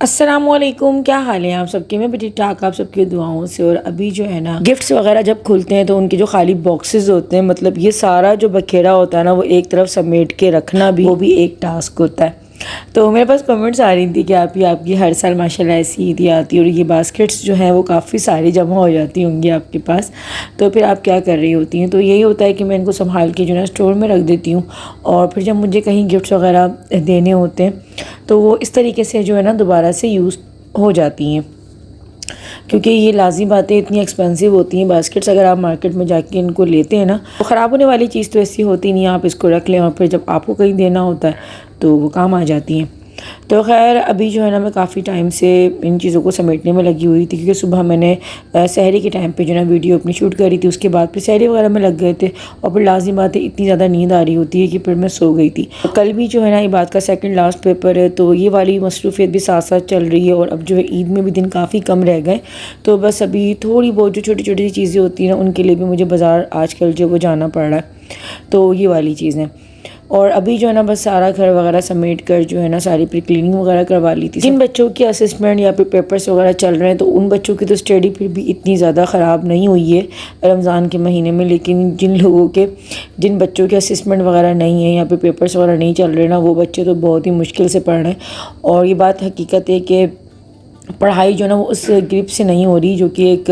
अस्सलामुअलैकुम, क्या हाल है आप सबके। मैं भी ठीक ठाक, आप सबकी दुआओं से। और अभी जो है ना गिफ्ट्स वगैरह जब खुलते हैं तो उनके जो खाली बॉक्सेस होते हैं, मतलब ये सारा जो बखेड़ा होता है ना, वो एक तरफ समेट के रखना भी वो भी एक टास्क होता है। तो मेरे पास कमेंट्स आ रही थी कि आपकी हर साल माशाल्लाह ऐसी ईदी आती है और ये बास्केट्स जो हैं वो काफ़ी सारी जमा हो जाती होंगी आपके पास। तो फिर आप क्या कर रही होती हैं। तो यही होता है कि मैं इनको संभाल के जो है स्टोर में रख देती हूँ, और फिर जब मुझे कहीं गिफ्ट्स वगैरह देने होते हैं तो वो इस तरीके से जो है ना दोबारा से यूज़ हो जाती हैं। क्योंकि ये लाज़मी बातें इतनी एक्सपेंसिव होती हैं बास्केट्स, अगर आप मार्केट में जाके इनको लेते हैं ना तो ख़राब होने वाली चीज़ तो ऐसी होती नहीं, आप इसको रख लें और फिर जब आपको कहीं देना होता है तो वो काम आ जाती हैं। तो खैर अभी जो है ना मैं काफ़ी टाइम से इन चीज़ों को समेटने में लगी हुई थी, क्योंकि सुबह मैंने सहरी के टाइम पे जो है ना वीडियो अपनी शूट करी थी, उसके बाद फिर सहरी वगैरह में लग गए थे और फिर लाज़मी बात है इतनी ज़्यादा नींद आ रही होती है कि फिर मैं सो गई थी। कल भी जो है ना इबादत का सेकंड लास्ट पेपर है, तो ये वाली मसरूफियत भी साथ साथ चल रही है और अब जो है ईद में भी दिन काफ़ी कम रह गए। तो बस अभी थोड़ी बहुत जो छोटी छोटी चीज़ें होती हैं ना उनके लिए भी मुझे बाज़ार आजकल जो वो जाना पड़ रहा है। तो ये वाली चीज़ें, और अभी जो है ना बस सारा घर वगैरह समेट कर जो है ना सारी प्री क्लीनिंग वगैरह करवा ली थी। जिन बच्चों की असिस्मेंट या फिर पेपर्स वगैरह चल रहे हैं तो उन बच्चों की तो स्टडी फिर भी इतनी ज़्यादा ख़राब नहीं हुई है रमज़ान के महीने में, लेकिन जिन बच्चों के असिस्मेंट वगैरह नहीं है या फिर पेपर्स वगैरह नहीं चल रहे ना, वो बच्चे तो बहुत ही मुश्किल से पढ़ रहे हैं। और ये बात हकीकत है कि पढ़ाई जो है ना वो उस ग्रिप से नहीं हो रही जो कि एक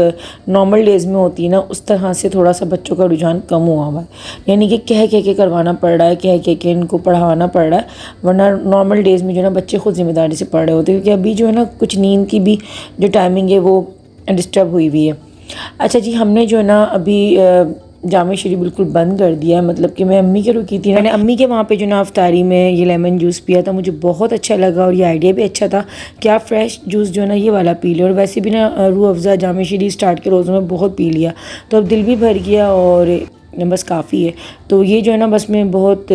नॉर्मल डेज़ में होती है ना, उस तरह से थोड़ा सा बच्चों का रुझान कम हुआ हुआ है। यानी कि कह के करवाना पड़ रहा है, कह के इनको पढ़ाना पड़ रहा है, वरना नॉर्मल डेज़ में जो है ना बच्चे खुद ज़िम्मेदारी से पढ़ रहे होते हैं। क्योंकि अभी जो है ना कुछ नींद की भी जो टाइमिंग है वो डिस्टर्ब हुई हुई है। अच्छा जी, हमने जो है ना अभी जामा शरीफ बिल्कुल बंद कर दिया है। मतलब कि मैं अम्मी के रुकी थी, मैंने अम्मी के वहाँ पे जो ना अफ्तारी में ये लेमन जूस पिया था, मुझे बहुत अच्छा लगा और ये आइडिया भी अच्छा था कि आप फ्रेश जूस जो है ना ये वाला पी लो। और वैसे भी ना रूह अफ़ज़ा जामा शरीफ स्टार्ट के रोज़ों में बहुत पी लिया, तो अब दिल भी भर गया और बस काफ़ी है। तो ये जो है ना बस मैं बहुत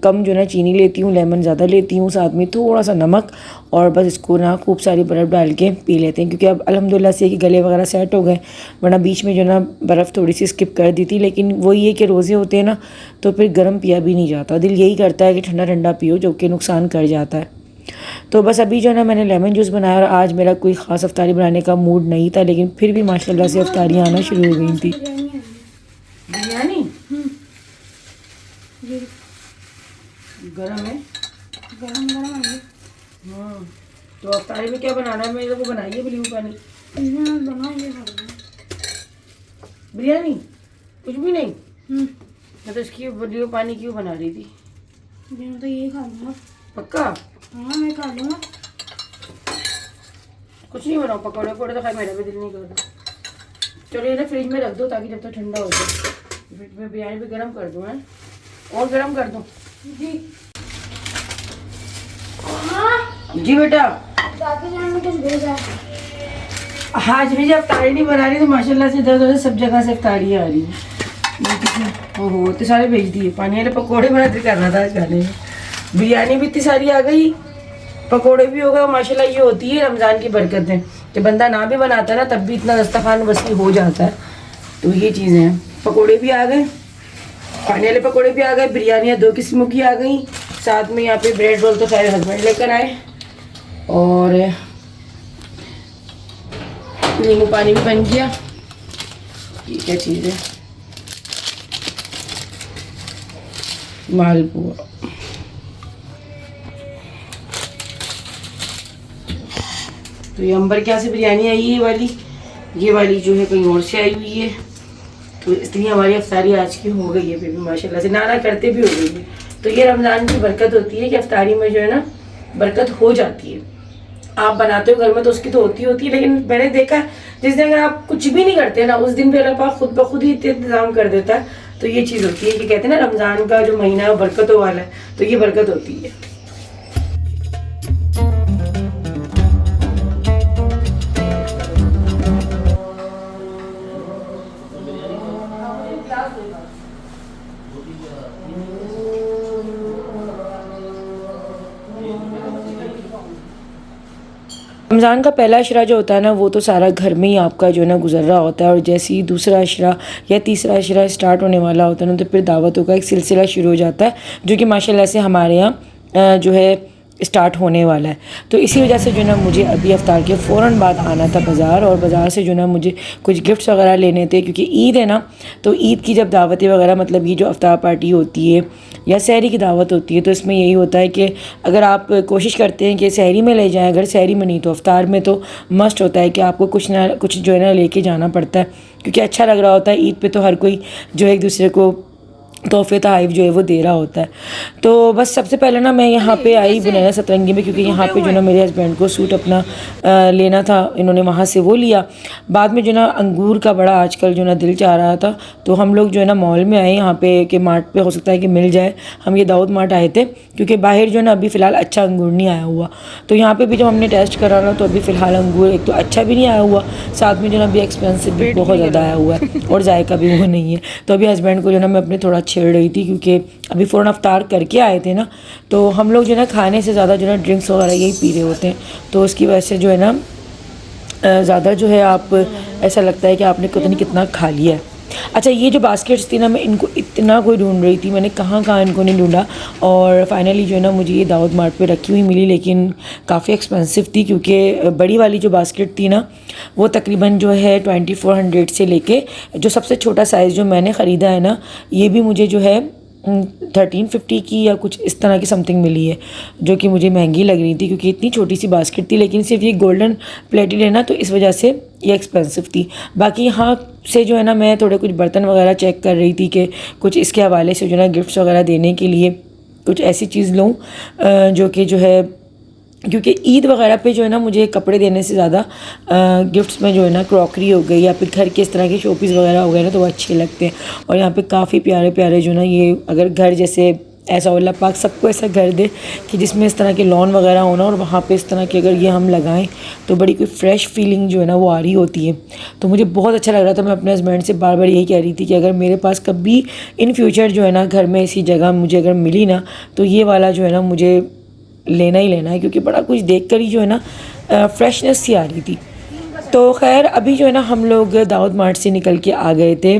कम जो है ना चीनी लेती हूँ, लेमन ज़्यादा लेती हूँ, साथ में थोड़ा सा नमक, और बस इसको ना खूब सारी बर्फ़ डाल के पी लेते हैं। क्योंकि अब अल्हम्दुलिल्लाह से कि गले वगैरह सेट हो गए, वरना बीच में जो ना बर्फ़ थोड़ी सी स्किप कर दी थी। लेकिन वही है कि रोज़े होते हैं ना तो फिर गर्म पिया भी नहीं जाता, दिल यही करता है कि ठंडा ठंडा पियो, जो कि नुकसान कर जाता है। तो बस अभी जो है ना मैंने लेमन जूस बनाया और आज मेरा कोई ख़ास अफ्तारी बनाने का मूड नहीं था, लेकिन फिर भी माशाल्लाह से अफ्तारियाँ आना शुरू हो गई थी। बिरयानी गरम है, गरम गरम है। हाँ तो अफ्तारी में क्या बनाना है, मेरे को बनाइए ब्लू पानी बनाइए बिरयानी, कुछ भी नहीं। मैं तो इसकी ब्लू पानी क्यों बना रही थी। मैं तो यही खा लूँगा। पक्का? हाँ मैं खा लूँगा। कुछ नहीं बनाओ, पकौड़े पकौड़े तो खाए मेरा भी दिल नहीं करता। चलो ये ना फ्रिज में रख दो ताकि जब तक ठंडा हो जाए। फ्रिज में बिरयानी भी गर्म कर दूँ है, और गर्म कर दूँ जी जी बेटा। दादी ने कुछ भेजा है। आज भी जब अफ्तारी नहीं बना रही तो माशाल्लाह से इधर उधर सब जगह से अफ्तारी आ रही है। ओहो तो सारे भेज दिए। पानी वाले पकौड़े बना करना था आज खाने में, बिरयानी भी इतनी सारी आ गई, पकौड़े भी हो गए। माशाल्लाह ये होती है रमज़ान की बरकतें, कि बंदा ना भी बनाता ना तब भी इतना दस्तरखान वसी हो जाता है। तो ये चीज़ें हैं, पकौड़े भी आ गए, पानी वाले पकौड़े भी आ गए, बिरयानियाँ 2 किस्मों की आ गई, साथ में यहाँ पे ब्रेड रोल तो सारे हस्बैंड लेकर आए, और नींबू पानी भी बन गया। ये क्या चीज़ है, मालपुआ। तो ये अंबर क्या से बिरयानी आई है, ये वाली जो है कहीं और से आई हुई है। तो इसलिए हमारी अफ्तारी आज की हो गई है फिर भी माशाल्लाह से, नाना करते भी हो गई है। तो ये रमज़ान की बरकत होती है कि अफ्तारी में जो है ना बरकत हो जाती है। आप बनाते हो घर में तो उसकी तो होती है, लेकिन मैंने देखा है जिस दिन अगर आप कुछ भी नहीं करते ना उस दिन भी अल्लाह पाक खुद ब खुद ही इंतज़ाम कर देता है। तो ये चीज़ होती है कि कहते हैं ना रमज़ान का जो महीना है वो बरकतों वाला है, तो ये बरकत होती है। रमज़ान का पहला अशरा जो होता है ना वो तो सारा घर में ही आपका जो है ना गुजर रहा होता है, और जैसे ही दूसरा अशरा या तीसरा अशरा स्टार्ट होने वाला होता है ना तो फिर दावतों का एक सिलसिला शुरू हो जाता है, जो कि माशाल्लाह से हमारे यहाँ जो है स्टार्ट होने वाला है। तो इसी वजह से जो है ना मुझे अभी इफ्तार के फ़ौरन बाद आना था बाज़ार, और बाज़ार से जो है ना मुझे कुछ गिफ्ट्स वगैरह लेने थे, क्योंकि ईद है ना, तो ईद की जब दावतें वगैरह मतलब ये जो इफ्तार पार्टी होती है या सहरी की दावत होती है, तो इसमें यही होता है कि अगर आप कोशिश करते हैं कि सहरी में ले जाएं, अगर सहरी में नहीं तो इफ्तार में तो मस्ट होता है कि आपको कुछ ना कुछ जो है ना लेके जाना पड़ता है, क्योंकि अच्छा लग रहा होता है। ईद पे तो हर कोई जो एक दूसरे को तोहफे तोहफ़ जो है वो दे रहा होता है। तो बस सबसे पहले ना मैं यहाँ पे आई बनाना सतरंगी में, क्योंकि यहाँ पे जो ना मेरे हस्बैंड को सूट अपना लेना था, इन्होंने वहाँ से वो लिया। बाद में जो ना अंगूर का बड़ा आजकल जो ना दिल चाह रहा था, तो हम लोग जो है ना मॉल में आए यहाँ पे कि मार्ट पे हो सकता है कि मिल जाए। हम ये दाऊद मार्ट आए थे, क्योंकि बाहर जो है ना अभी फ़िलहाल अच्छा अंगूर नहीं आया हुआ। तो यहाँ पर भी जब हमने टेस्ट करा ना, तो अभी फ़िलहाल अंगूर एक तो अच्छा भी नहीं आया हुआ, साथ में जो ना अभी एक्सपेंसिव भी बहुत ज़्यादा आया हुआ है और जायका भी वो नहीं है। तो अभी हस्बैंड को जो ना मैं अपने थोड़ा छेड़ रही थी, क्योंकि अभी फ़ौरन अफ्तार करके आए थे ना, तो हम लोग जो है ना खाने से ज़्यादा जो है ना ड्रिंक्स वगैरह यही पी रहे होते हैं, तो उसकी वजह से जो है ना ज़्यादा जो है आप ऐसा लगता है कि आपने पता नहीं कितना खा लिया है। अच्छा, ये जो बास्केट्स थी ना, मैं इनको इतना कोई ढूंढ रही थी, मैंने कहाँ कहाँ इनको नहीं ढूंढा, और फाइनली जो है ना मुझे ये दाऊद मार्ट पे रखी हुई मिली, लेकिन काफ़ी एक्सपेंसिव थी, क्योंकि बड़ी वाली जो बास्केट थी ना वो तकरीबन जो है 2400 से लेके जो सबसे छोटा साइज़ जो मैंने ख़रीदा है ना, ये भी मुझे जो है 1350 की या कुछ इस तरह की समथिंग मिली है, जो कि मुझे महंगी लग रही थी, क्योंकि इतनी छोटी सी बास्केट थी। लेकिन सिर्फ ये गोल्डन प्लेटेड है ना, तो इस वजह से ये एक्सपेंसिव थी। बाकी यहाँ से जो है ना मैं थोड़े कुछ बर्तन वगैरह चेक कर रही थी कि कुछ इसके हवाले से जो है ना गिफ्ट्स वगैरह देने के लिए कुछ ऐसी चीज़ लूँ जो कि जो है, क्योंकि ईद वगैरह पे जो है ना मुझे कपड़े देने से ज़्यादा गिफ्ट्स में जो है ना क्रॉकरी हो गई या फिर घर के इस तरह के शोपीस वगैरह हो गए ना, तो वो अच्छे लगते हैं। और यहाँ पे काफ़ी प्यारे प्यारे जो ना, ये अगर घर जैसे ऐसा अल्लाह पाक सबको ऐसा घर दे कि जिसमें इस तरह के लॉन वगैरह होना, और वहाँ पे इस तरह के अगर ये हम लगाएं तो बड़ी कोई फ्रेश फीलिंग जो है ना वो आ रही होती है। तो मुझे बहुत अच्छा लग रहा था। मैं अपने हस्बैंड से बार बार यही कह रही थी कि अगर मेरे पास कभी इन फ्यूचर जो है ना घर में ऐसी जगह मुझे अगर मिली ना, तो ये वाला जो है ना मुझे लेना ही लेना है, क्योंकि बड़ा कुछ देख कर ही जो है ना फ्रेशनेस सी आ रही थी। तो खैर अभी जो है ना हम लोग दाऊद मार्ट से निकल के आ गए थे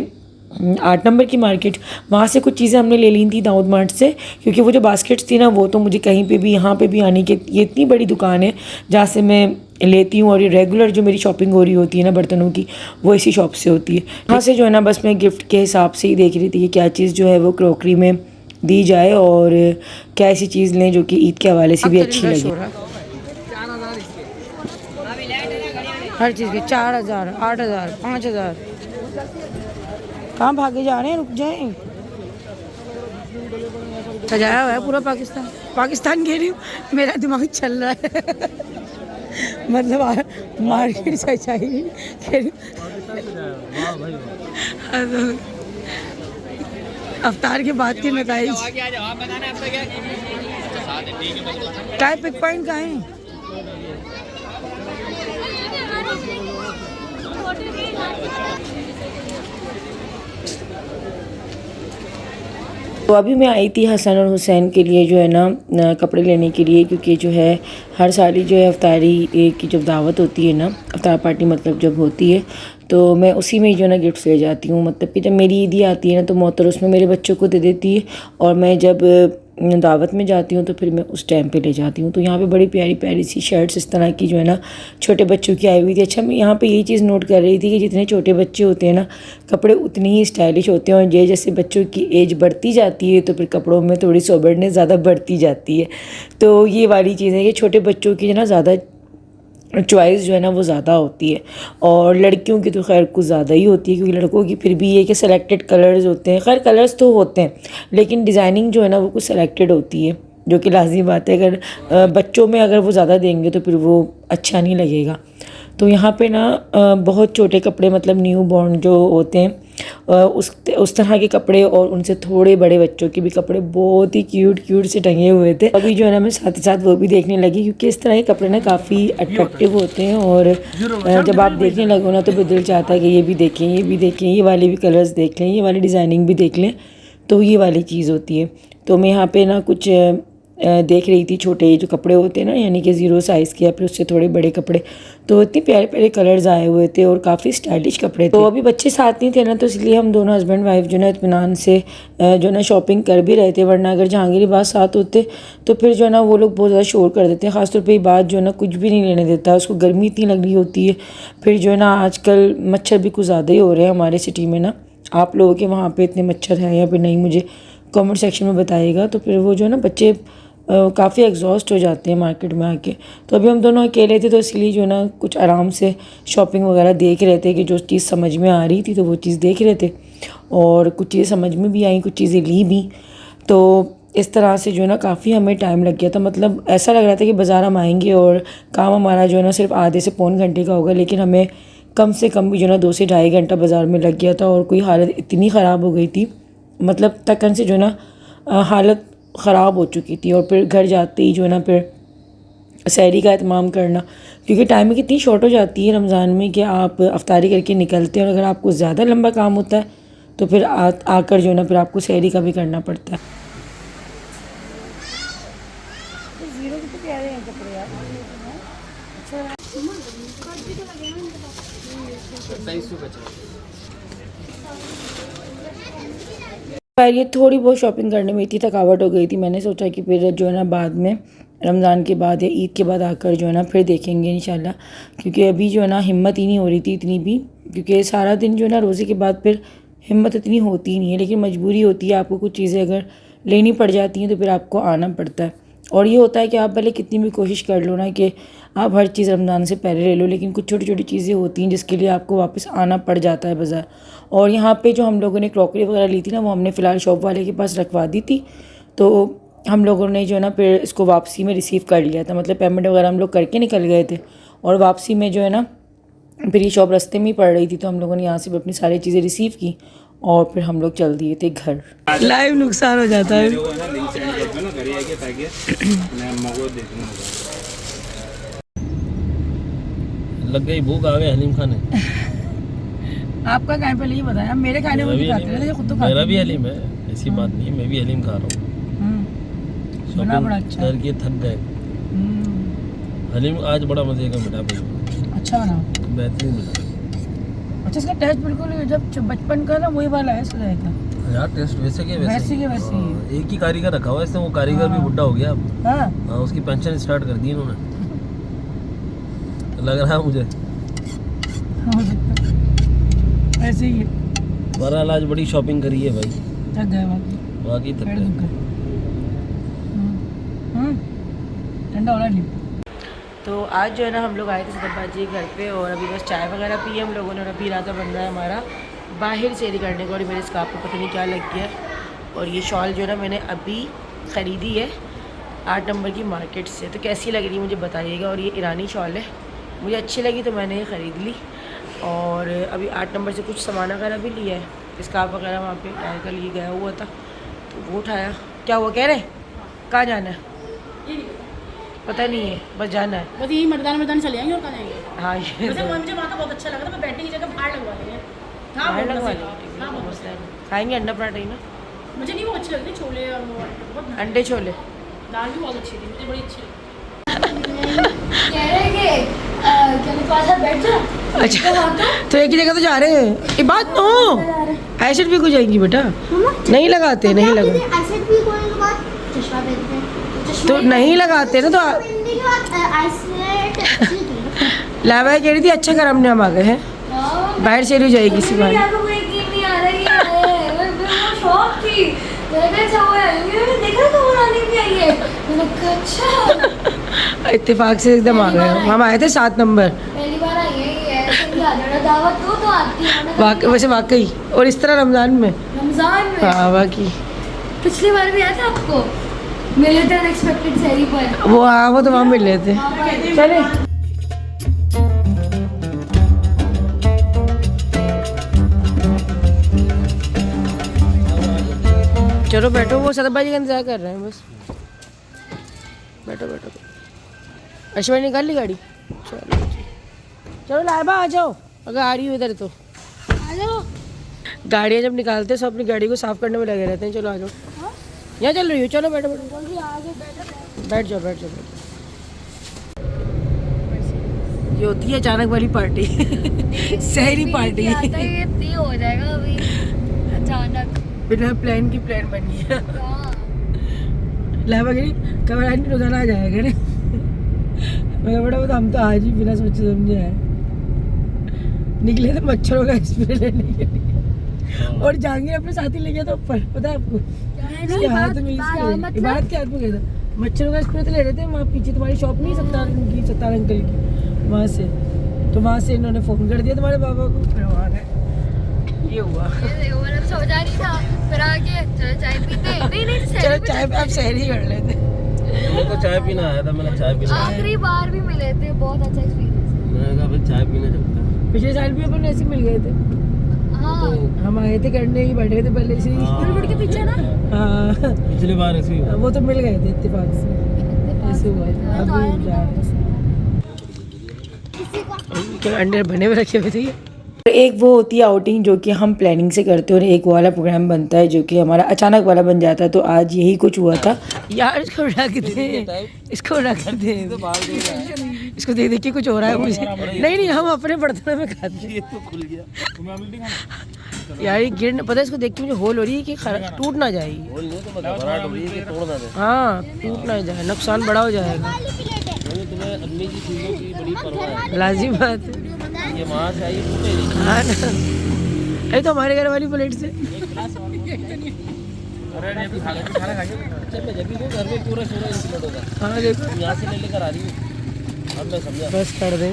8 नंबर की मार्केट। वहाँ से कुछ चीज़ें हमने ले ली थी दाऊद मार्ट से, क्योंकि वो जो बास्केट्स थी ना, वो तो मुझे कहीं पे भी यहाँ पे भी आने के, ये इतनी बड़ी दुकान है जहाँ से मैं लेती हूँ, और ये रेगुलर जो मेरी शॉपिंग हो रही होती है ना बर्तनों की, वो इसी शॉप से होती है। यहाँ से जो है ना बस मैं गिफ्ट के हिसाब से ही देख रही थी कि क्या चीज़ जो है वो क्रॉकरी में दी जाए, और क्या ऐसी चीज़ लें जो कि ईद के हवाले से भी अच्छी लगे। हर चीज़ के 4000, 8000, 5000। कहाँ भागे जा रहे हैं, रुक जाएं। सजाया हुआ है पूरा पाकिस्तान। पाकिस्तान कह रही हूँ, मेरा दिमाग चल रहा है मतलब मार्केट सजाई अफ्तार के बाद के नताइज। टाइप पिक पॉइंट कहाँ है? तो अभी मैं आई थी हसन और हुसैन के लिए जो है ना कपड़े लेने के लिए, क्योंकि जो है हर साल ही जो है अफ्तारी की जब दावत होती है ना, अफ्तार पार्टी मतलब जब होती है, तो मैं उसी में ही जो है ना गिफ्ट्स ले जाती हूँ। मतलब कि जब मेरी ईदी आती है ना, तो मोहतर उसमें मेरे बच्चों को दे देती है, और मैं जब दावत में जाती हूँ तो फिर मैं उस टाइम पे ले जाती हूँ। तो यहाँ पे बड़ी प्यारी प्यारी सी शर्ट्स इस तरह की जो है ना छोटे बच्चों की आई हुई थी। अच्छा, मैं यहाँ पे यही चीज़ नोट कर रही थी कि जितने छोटे बच्चे होते हैं ना, कपड़े उतनी ही स्टाइलिश होते हैं, और ये जैसे बच्चों की एज बढ़ती जाती है तो फिर कपड़ों में थोड़ी सोबरनेस ज़्यादा बढ़ती जाती है। तो ये वाली चीज़ है कि छोटे बच्चों की जो ना ज़्यादा चॉइस जो है ना वो ज़्यादा होती है, और लड़कियों की तो खैर कुछ ज़्यादा ही होती है, क्योंकि लड़कों की फिर भी ये कि सेलेक्टेड कलर्स होते हैं। खैर कलर्स तो होते हैं, लेकिन डिज़ाइनिंग जो है ना वो कुछ सेलेक्टेड होती है, जो कि लाजमी बात है। अगर बच्चों में अगर वो ज़्यादा देंगे तो फिर वो अच्छा नहीं लगेगा। तो यहाँ पे ना बहुत छोटे कपड़े, मतलब न्यू बॉर्न जो होते हैं उस तरह के कपड़े, और उनसे थोड़े बड़े बच्चों के भी कपड़े बहुत ही क्यूट से टंगे हुए थे। अभी जो है ना मैं साथ ही साथ वो भी देखने लगी, क्योंकि इस तरह के कपड़े ना काफ़ी अट्रैक्टिव होते हैं, और जब आप देखने लगो ना तो फिर दिल चाहता है कि ये भी देखें, ये भी देखें, ये वाले भी कलर्स देख लें, ये वाली डिज़ाइनिंग भी देख लें। तो ये वाली चीज़ होती है। तो मैं यहाँ पे ना कुछ देख रही थी छोटे जो कपड़े होते हैं ना, यानी कि 0 साइज़ के या फिर उससे थोड़े बड़े कपड़े, तो इतने प्यारे प्यारे कलर्स आए हुए थे और काफ़ी स्टाइलिश कपड़े थे। तो अभी बच्चे साथ नहीं थे ना, तो इसलिए हम दोनों हस्बैंड वाइफ जो है इत्मीनान से जो है शॉपिंग कर भी रहे थे, वरना अगर जहांगीर बात साथ होते तो फिर जो है ना वो लोग बहुत ज़्यादा शोर कर देते हैं। ख़ासतौर पर ये बात जो है ना कुछ भी नहीं लेने देता, उसको गर्मी इतनी लग रही होती है। फिर जो है ना आजकल मच्छर भी कुछ ज़्यादा ही हो रहे हैं हमारे सिटी में ना। आप लोगों के वहाँ पे इतने मच्छर हैं या फिर नहीं, मुझे कमेंट सेक्शन में बताइएगा। तो फिर वो जो है ना बच्चे काफ़ी एग्जॉस्ट हो जाते हैं मार्केट में आके। तो अभी हम दोनों अकेले थे, तो इसलिए जो है ना कुछ आराम से शॉपिंग वगैरह देख रहे थे कि जो चीज़ समझ में आ रही थी तो वो चीज़ देख रहे थे, और कुछ चीज़ें समझ में भी आई, कुछ चीज़ें ली भी। तो इस तरह से जो है ना काफ़ी हमें टाइम लग गया था। मतलब ऐसा लग रहा था कि बाज़ार हम आएंगे और काम हमारा जो है ना सिर्फ आधे से पौन घंटे का होगा, लेकिन हमें कम से कम भी जो है ना 2 से ढाई घंटा बाज़ार में लग गया था। और कोई हालत इतनी ख़राब हो गई थी, मतलब तकन से जो है ना हालत ख़राब हो चुकी थी। और फिर घर जाते ही जो है ना फिर सहरी का एहतमाम करना, क्योंकि टाइमिंग कितनी शॉर्ट हो जाती है रमज़ान में कि आप अफ्तारी करके निकलते हैं, और अगर आपको ज़्यादा लंबा काम होता है तो फिर आकर जो है ना फिर आपको सहरी का भी करना पड़ता है। पर ये थोड़ी बहुत शॉपिंग करने में इतनी थकावट हो गई थी, मैंने सोचा कि फिर जो है ना बाद में रमज़ान के बाद या ईद के बाद आकर जो है ना फिर देखेंगे इंशाल्लाह, क्योंकि अभी जो है ना हिम्मत ही नहीं हो रही थी इतनी भी, क्योंकि सारा दिन जो है ना रोज़े के बाद फिर हिम्मत इतनी होती ही नहीं है। लेकिन मजबूरी होती है, आपको कुछ चीज़ें अगर लेनी पड़ जाती हैं तो फिर आपको आना पड़ता है। और ये होता है कि आप पहले कितनी भी कोशिश कर लो ना कि आप हर चीज़ रमज़ान से पहले ले लो, लेकिन कुछ छोटी छोटी चीज़ें होती हैं जिसके लिए आपको वापस आना पड़ जाता है बाज़ार। और यहाँ पे जो हम लोगों ने क्रॉकरी वगैरह ली थी ना, वो हमने फ़िलहाल शॉप वाले के पास रखवा दी थी। तो हम लोगों ने जो है ना फिर इसको वापसी में रिसीव कर लिया था, मतलब पेमेंट वगैरह हम लोग करके निकल गए थे, और वापसी में जो है ना फिर ये शॉप रास्ते में ही पड़ रही थी, तो हम लोगों ने यहाँ से भी अपनी सारी चीज़ें रिसीव की और फिर हम लोग चल दिए थे घर। लाइव नुकसान हो जाता है। लग गई भूख, आ गए हलीम खाने। आपका खाने पहले ये बताया, मेरे खाने में भी खाते हैं, खुद तो खाते। मेरा भी हलीम है, ऐसी बात नहीं है, मैं भी हलीम खा रहा हूँ। बड़ा अच्छा करके थक गए। हलीम आज बड़ा मजे का मिला भाई, अच्छा बना, बेहतरीन मिला। अच्छा इसका टेस्ट बिल्कुल जब बचपन का ना वही वाला है सजाए का यार। टेस्ट वैसे के वैसे के वैसे ही हाँ, एक ही कारीगर रखा हुआ है इसने, वो कारीगर भी बुढ़ा हो गया अब। हाँ उसकी पेंशन स्टार्ट कर दी इन्होंने, लग रहा है मुझे। ऐसे ही है। बहरहाल आज बड़ी शॉपिंग करी है भाई, थक गए बाकी थक गए। ठंडा होना नहीं। तो आज जो है ना हम लोग आए थे सदब्बा जी घर पे, और अभी बस चाय वगैरह पी हम लोगों ने, और अभी इरादा बन रहा है हमारा बाहर सेल करने का। और मेरे स्कार्फ को पता नहीं क्या लग गया, और ये शॉल जो है ना मैंने अभी ख़रीदी है 8 नंबर की मार्केट से। तो कैसी लग रही है मुझे बताइएगा। और ये ईरानी शॉल है, मुझे अच्छी लगी तो मैंने ये ख़रीद ली। और अभी 8 नंबर से कुछ सामान वगैरह भी लिया है, स्कार्फ वगैरह वहाँ पे ट्राई कर लिए गया हुआ था तो वो उठाया। क्या हुआ कह रहे कहाँ जाना है पता नहीं है, बस जाना है, बस यही मैदान चले जाएंगे और कहाँ जाएंगे। हाँ ये वैसे मुझे वहाँ का बहुत अच्छा लगा था, मैं बैठने की जगह बाहर लगवा देंगे। हाँ बाहर बहुत लगवा मज़े का। हाँ बहुत मस्त है। खाएंगे अंडा पराठा ही ना, मुझे नहीं वो अच्छी लगती, छोले और वो बहुत अंडे छोले। दाल भी बहुत अच्छी थी, मुझे बड़ी अच्छी लगी। कह रहे कि क्या तुम्हारे साथ बैठ जा। अच्छा तो एक ही जगह तो जा रहे हैं, ये बात नो एसिड भी हो जाएंगी बेटा, नहीं लगाते नहीं लगा एसिड भी कोई के बाद चश्मा पहनते हैं, तो नहीं लगाते ना तो पहनने के बाद आइसलेट लावा कह रही थी अच्छा कर हमने हम आ गए हैं बाहर से हो जाएगी इसी बार। आपको कोई यकीन नहीं आ रही है, मैं शॉक थी, मैंने कहा हुआ है, मैंने देखा तो वो रानी भी आई है, मैंने कहा अच्छा इत्तेफाक से एकदम आ गए हम आए थे 7 नंबर। पहली बार आई है ये, कभी आ जाना दावत तो आती है वैसे वाकई, और इस तरह रमज़ान में रमजान में। हाँ बाकी पिछली बार भी आया था आपको, मिले थे अनएक्सपेक्टेड सैरी पर। वो हाँ वो तो वहाँ मिल रहे थे। चले चलो बैठो, वो सदब्बा जी का इंतजार कर रहे हैं बस, बैठो बैठो। अश्विनी निकाल ली गाड़ी, चलो चलो लाइबा आ जाओ, अगर आ रही हो इधर तो आ जाओ। गाड़ियाँ जब निकालते हैं सब अपनी गाड़ी को साफ़ करने में लगे रहते हैं। चलो आ जाओ, यहाँ चल रही हो, चलो बैठो बैठो। बोल रही आगे बैठो। बैठ जाओ बैठ जाओ। ये होती है अचानक वाली पार्टी शहरी पार्टी आता है ये ती हो जाएगा अभी अचानक बिना प्लान की प्लान बनी है। हाँ। लावागिरी कब आने रोजाना आ जाएगा ना। मैं बड़ा बता हम तो आज ही बिना सोचे समझे आए निकले थे मच्छरों का स्प्रे लेने के लिए और जहांगीर अपने साथ ही ले गया था ऊपर पता है आपको इसके हाथ में इबादत के हाथ में गया था मच्छरों का स्प्रे तो ले रहे थे वहाँ पीछे तुम्हारी शॉप नहीं सत्तार अंकल की वहाँ से तो वहाँ से इन्होंने फ़ोन कर दिया तुम्हारे पापा को फिर वहाँ गए ये हुआ मतलब सोचा नहीं था फिर आके चलो चाय पीते नहीं चलो चाय पे आप सहरी कर लेते मेरे को चाय पीना आया था, मैंने चाय पीना आखिरी बार भी मिले थे बहुत अच्छा एक्सपीरियंस मैंने कहा भाई चाय पीने चलते हैं। पिछले साल भी अपन ऐसे मिल गए थे हाँ हम आए थे करने ही बैठे थे पहले से ही रोड के पीछे ना हाँ पिछली बार ऐसे ही हुआ। वो तो मिल गए थे इत्तेफाक से ऐसे हुआ था अभी जा क्या अंडे बने हुए रखे हुए थे ये। एक वो होती है आउटिंग जो कि हम प्लानिंग से करते हैं और एक वाला प्रोग्राम बनता है जो कि हमारा अचानक वाला बन जाता है। तो आज यही कुछ हुआ था यार इसको रख दे इसको रख दे इसको देख देख के कुछ हो रहा है मुझे नहीं हम अपने बर्तनों में खाते हैं तो खुल गया यार ये गिर पता है इसको देख के मुझे होल हो रही है कि टूट ना जाए बोल नहीं तो मैं घबराहट हो रही है कि तोड़ ना दे। हाँ टूट ना जाए नुकसान बड़ा हो जाएगा मैंने तुम्हें अम्मी की चीज़ों की बड़ी परवाह है। लाजिम बात है ये माँ से आई टूटे नहीं। हाँ ना अरे तो हमारे घर वाली प्लेट से अरे खाना खा के मैं जब भी घर में पूरा इंसिडेंट होगा। हाँ देखो यहाँ से ले लेकर आ रही हूँ अब मैं समझा। बस कर दे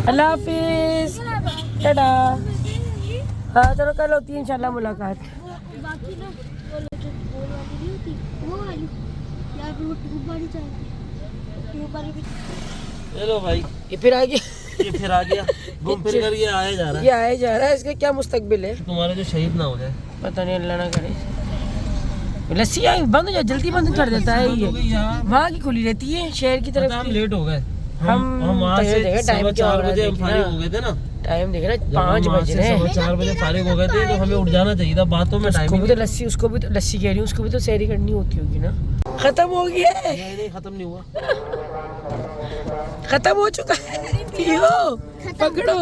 अल्लाह हाफिज टाटा। हाँ चलो कल होती है इंशाल्लाह मुलाकात। बाकी ना वो जो गोल वाली नहीं होती वो वाली यार वो ट्यूब वाली चाहिए ट्यूब वाली भी ले लो भाई ये फिर आ गया ये फिर आ गया घूम फिर कर ये आया जा रहा ये आया जा रहा है इसका क्या मुस्तकबिल है है। तुम्हारे जो शहीद ना हो जाए। पता नहीं अल्लाह ना करे। लस्सी आई बंद हो जाए जल्दी बंद कर देता है ये वहाँ की खुली रहती है शहर की तरफ हम लेट हो गए हम वहाँ से टाइम 4 बजे हम फारिग हो गए थे ना। टाइम देखे ना 5 बज रहे हैं 4 बजे फारिग हो गए थे तो हमें उठ जाना चाहिए था बातों में टाइम उसको भी तो लस्सी कह रही हूँ उसको भी तो सैरी करनी होती होगी ना। खत्म हो गया है नहीं खत्म नहीं हुआ। खत्म हो चुका है पियो पकड़ो।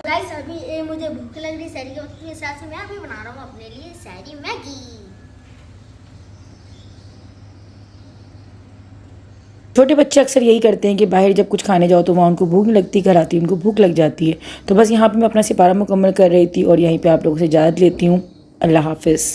गाइस अभी मुझे भूख लग रही सैरी के वक्त के हिसाब से मैं अभी बना रहा हूँ अपने लिए सैरी मैगी। छोटे बच्चे अक्सर यही करते हैं कि बाहर जब कुछ खाने जाओ तो वहाँ उनको भूख नहीं लगती घर आती है उनको भूख लग जाती है। तो बस यहाँ पे मैं अपना सिपारा मुकम्मल कर रही थी और यहीं पे आप लोगों से इजाज़त लेती हूँ। अल्लाह हाफिज़।